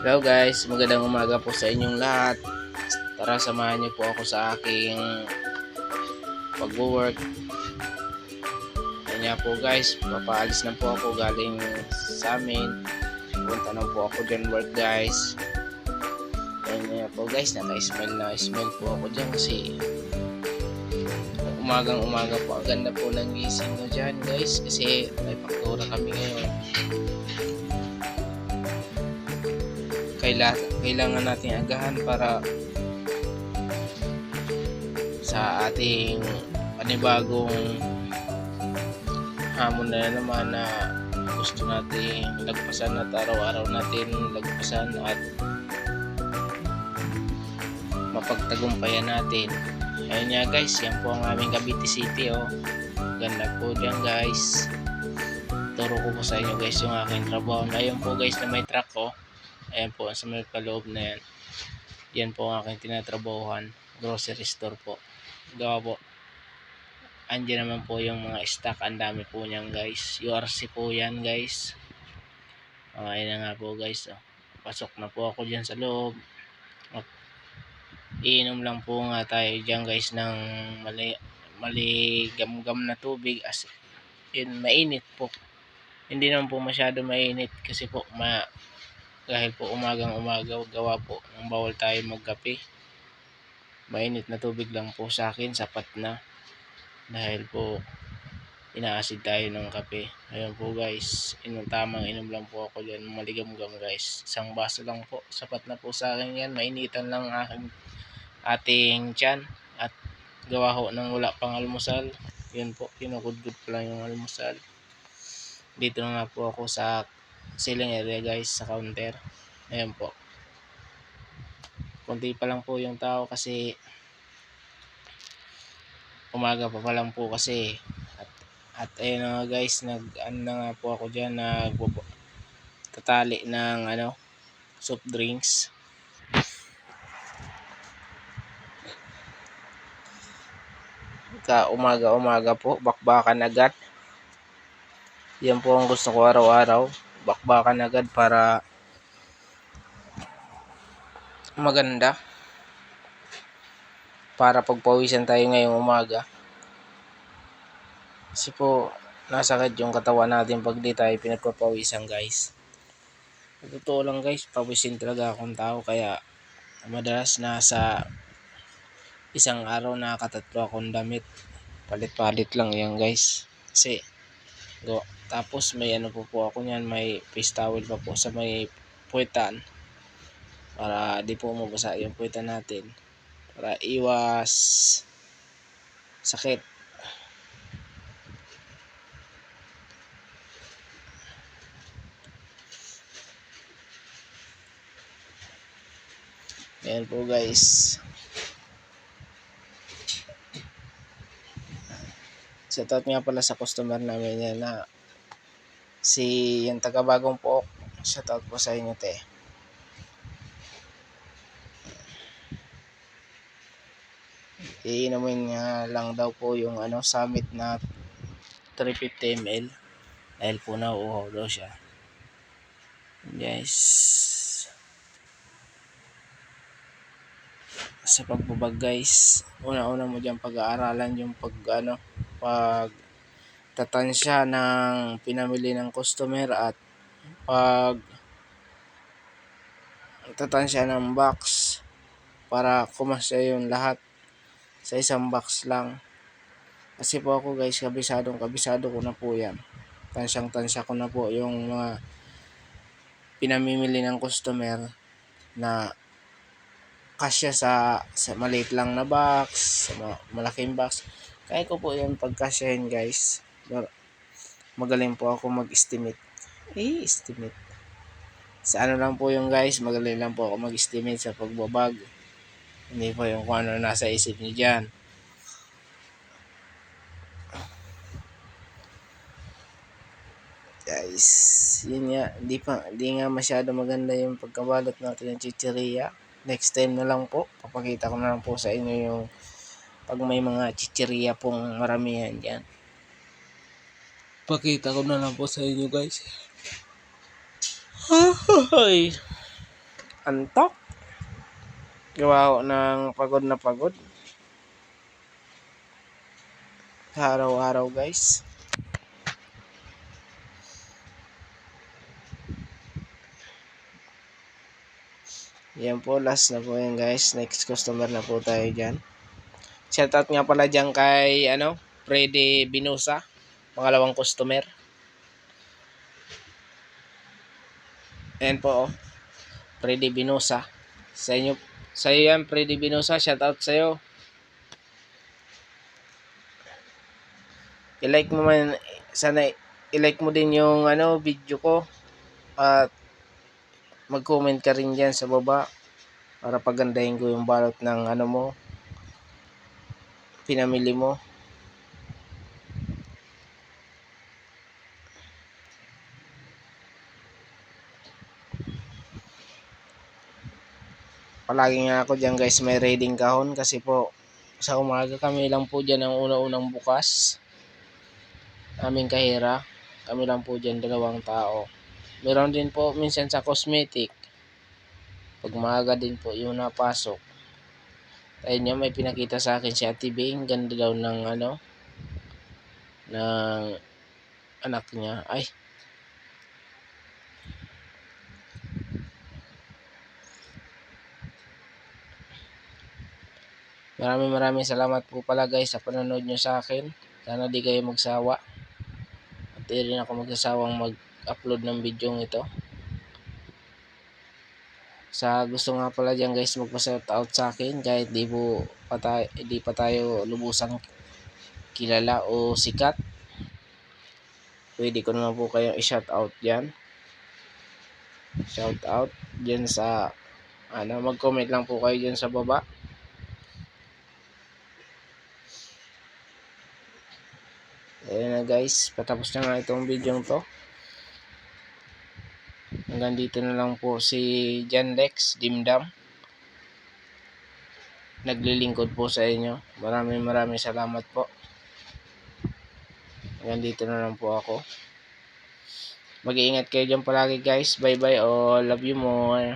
Hello guys, magandang umaga po sa inyong lahat. Tara samahan niyo po ako sa aking pag-work. Kanya po guys, papaalis na po ako galing sa amin. Punta na po ako dyan work guys. Kanya po guys, naka-smile po ako dyan kasi umagang umaga po. Ang ganda po ng gising nyo dyan guys kasi may faktura kami ngayon. Kailangan natin agahan para sa ating panibagong hamon na naman na gusto nating lagpasan at araw-araw natin lagpasan at mapagtagumpayan natin. Ayun nga guys, yan po ang aming Cavite City Ganda po dyan guys. Turo ko po sa inyo guys yung aking trabaho. Ayun po guys na may truck Ayan po sa may kaloob na yan. Yan po ang aking tinatrabahuhan. Grocery store po. Gawa po. Andiyan naman po yung mga stock. Ang dami po niyan guys. URC po yan guys. Ayan na nga po guys. Pasok na po ako dyan sa loob. Iinom lang po nga tayo dyan guys ng maligam-gam na tubig. As in, mainit po. Hindi naman po masyado mainit kasi po dahil po umagang umaga gawa po ng bawal tayo magkape. Mainit na tubig lang po sa akin, sapat na. Dahil po inaasid tayo ng kape. Ayun po guys, tamang inom lang po ako dyan, maligam-gam guys. Isang baso lang po, sapat na po sa akin yan. Mainitan lang ating tiyan at gawa ho ng wala pang almusal. Yun po, kinukudkod pa lang yung almusal. Dito na nga po ako sa selling area guys, sa counter. Ayan po, konti pa lang po yung tao kasi umaga pa lang po kasi. At ayun na guys, na nga po ako dyan, tatali ng soft drinks. Umaga po, bakbakan agad. Yan po ang gusto ko araw-araw, bakbakan agad para maganda, para pagpawisan tayo ngayong umaga. Kasi po nasakit yung katawan natin pag di tayo pinagpapawisan guys. Totoo lang guys, pawisin talaga akong tao, kaya madalas nasa isang araw nakakatatlo akong damit. Palit-palit lang yan guys. Kasi tapos may po ako niyan, may face towel pa po sa may puwitan para di po mabasa yung puwitan natin, para iwas sakit. Ayan po guys. Shoutout nga pala sa customer namin yan na yung taga-Bagong Pook. Shoutout po sa inyo te. Iinumin nga lang daw po yung Summit na 350 ml dahil po nauuhaw daw siya guys. Sa pagbabag guys, una-una mo dyan pag-aaralan yung pagtatansya ng pinamili ng customer at tatansya ng box para kumasya yung lahat sa isang box lang. Kasi po ako guys, kabisado ko na po yan. Tansyang-tansya ko na po yung mga pinamimili ng customer na kasya sa maliit lang na box, sa malaking box. Kaya ko po yan pagkasyahin guys. Magaling po ako mag-estimate. Estimate. Sa lang po yung guys, magaling lang po ako mag-estimate sa pagbabag. Hindi po yung kung ano nasa isip niyo dyan. Guys, yun nga, hindi nga masyado maganda yung pagkabalot natin ng chichirya. Next time na lang po, papakita ko na lang po sa inyo yung pag may mga chichirya pong maramihan dyan. Pakita ko na lang po sa inyo guys. Antok. Gawa ko ng pagod na pagod. Araw-araw guys. Yan po, last na po yan guys. Next customer na po tayo dyan. Shoutout nga pala dyan kay Freddy Binosa. Pangalawang customer. Ayan po, Freddy Binosa. Sa iyo yan, Freddy Binosa. Shoutout sa iyo. I-like mo man, sana i-like mo din yung video ko. At mag-comment ka rin dyan sa baba para pagandahin ko yung balot ng mo, pinamili mo. Palagi nga ako dyan guys, may raiding kahon kasi po sa umaga kami lang po dyan ang una-unang bukas. Aming kahira, kami lang po dyan 2 tao. Meron din po minsan sa cosmetic. Pag maaga din po yung napasok. Ayun niya, may pinakita sa akin si Ate Bing. Ganda daw ng ng anak niya. Ay. Maraming salamat po pala guys sa panonood nyo sa akin. Sana di kayo magsawa. At di rin ako magsasawang mag-upload ng video ito. Sa gusto nga pala dyan guys magpa-shout out sa akin kahit di pa tayo lubusang kilala o sikat. Pwede ko naman po kayong i-shout out dyan. Shout out dyan sa mag-comment lang po kayo dyan sa baba. Ayan na guys, patapos na nga itong video to. Hanggang dito na lang po si John Lex Dimdam. Naglilingkod po sa inyo. Maraming salamat po. Hanggang dito na lang po ako. Mag-iingat kayo dyan palagi guys. Bye bye all. Love you more.